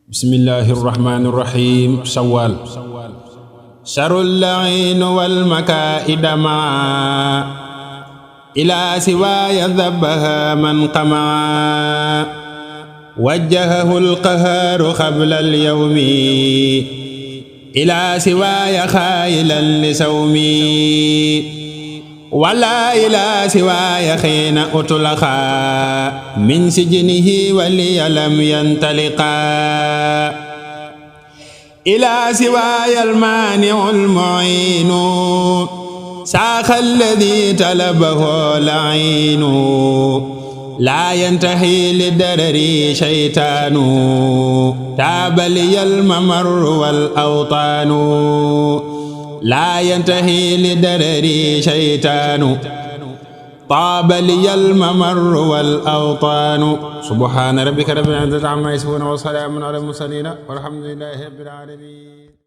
bismillahi irrahmani irrahim shawwal sharul lain wal makaida maa ila siwaaya dhabaha man qamaa wajjahahu alqahaaru qabla alyawmi ila siwaaya xaayilan li sawmi wala ila siwaaya xiina utlaqa min sijnihi waliya lam yantaliqa ila siwaaya almaaniu almuinu saaqa alladi talabahu lainu laa yantahi lidarari shaytaanu taaba liya almamaru wal awtaanu laa yantahi lidarari shaytaanu taaba liya almamaru wal awtaanu subhaana rabbika rabbil izzati ammaa yasifuun wa salaamun alal mursaliin walhamdulillaahi rabbil aalamiin.